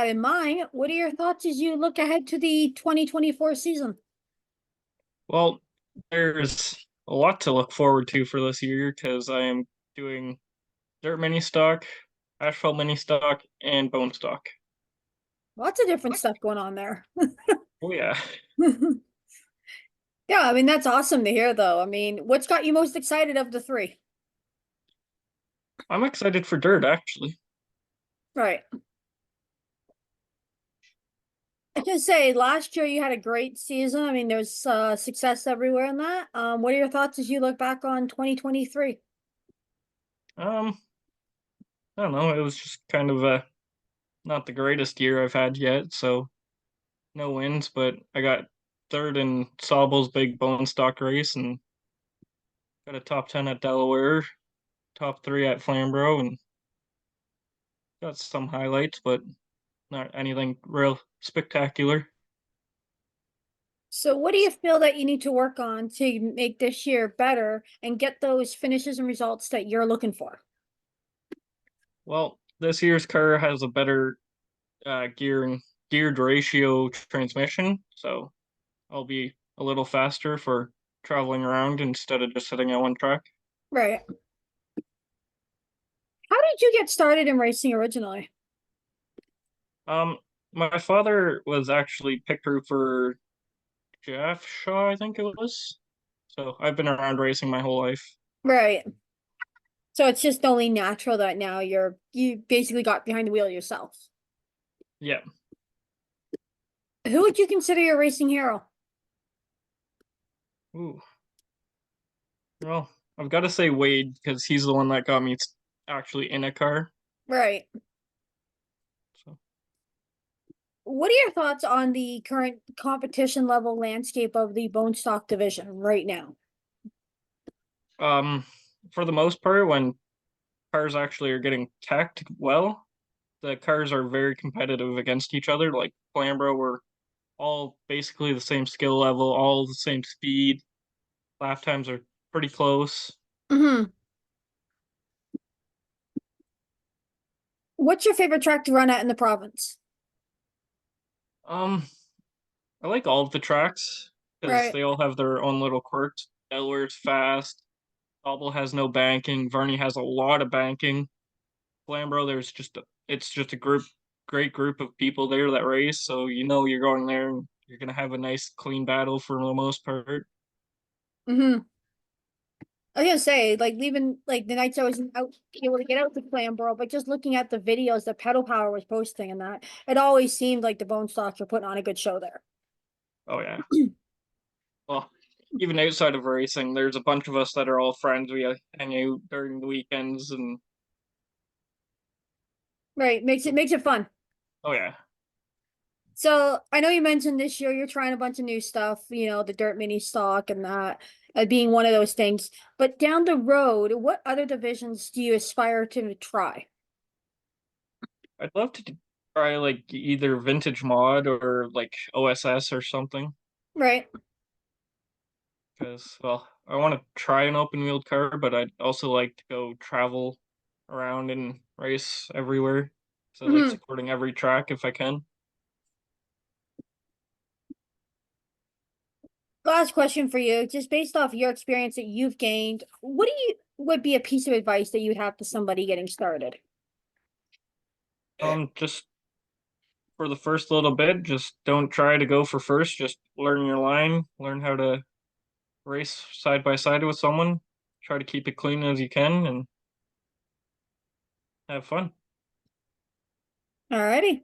that in mind, what are your thoughts as you look ahead to the 2024 season? Well, there's a lot to look forward to for this year because I am doing dirt mini stock, asphalt mini stock, and bone stock. Lots of different stuff going on there. Oh yeah, Yeah, I mean, that's awesome to hear, though. I mean, what's got you most excited of the three? I'm excited for dirt actually. Right. I can say last year you had a great season. I mean, there's success everywhere in that. What are your thoughts as you look back on 2023? Um, I don't know. It was just kind of not the greatest year I've had yet, so no wins. But I got third in Sauble's big bone stock race and got a top 10 at Delaware, top three at Flamboro, and got some highlights, but not anything real spectacular. So, what do you feel that you need to work on to make this year better and get those finishes and results that you're looking for? Well, this year's car has a better geared ratio transmission, so I'll be a little faster for traveling around instead of just sitting at one track. Right. How did you get started in racing originally? Um, my father was actually pit crew for Jeff Shaw, I think it was. So I've been around racing my whole life. Right. So it's just only natural that now you basically got behind the wheel yourself. Yeah. Who would you consider your racing hero? Ooh. Well, I've got to say Wade because he's the one that got me actually in a car. Right. So, What are your thoughts on the current competition level landscape of the bone stock division right now? um, for the most part, when cars actually are getting tacked well, the cars are very competitive against each other. Like Flambro, we're all basically the same skill level, all the same speed. Lap times are pretty close. Hmm. What's your favorite track to run at in the province? Um, I like all of the tracks because Right. they all have their own little quirks. Delaware's fast. Cobble has no banking. Varney has a lot of banking. Flambro, it's just a great group of people there that race. So you know you're going there and you're gonna have a nice clean battle for the most part. Hmm. I was gonna say, like leaving like the nights I was out able to get out to Flamborough, but just looking at the videos that Pedal Power was posting and that, it always seemed like the Bone Stocks were putting on a good show there. Oh yeah. Well, even outside of racing, there's a bunch of us that are all friends. We hang out during the weekends, and Right, makes it fun. oh yeah, So I know you mentioned this year you're trying a bunch of new stuff, the dirt mini stock and that being one of those things. But down the road, what other divisions do you aspire to try? I'd love to try like either vintage mod or like OSS or something. Right. Because well, I want to try an open wheeled car, but I'd also like to go travel around and race everywhere. So I like Hmm. supporting every track if I can. Last question for you, just based off your experience that you've gained, what do you would be a piece of advice that you'd have to somebody getting started? Just for the first little bit, just don't try to go for first. Just learn your line, learn how to race side by side with someone. Try to keep it clean as you can and have fun. Alrighty.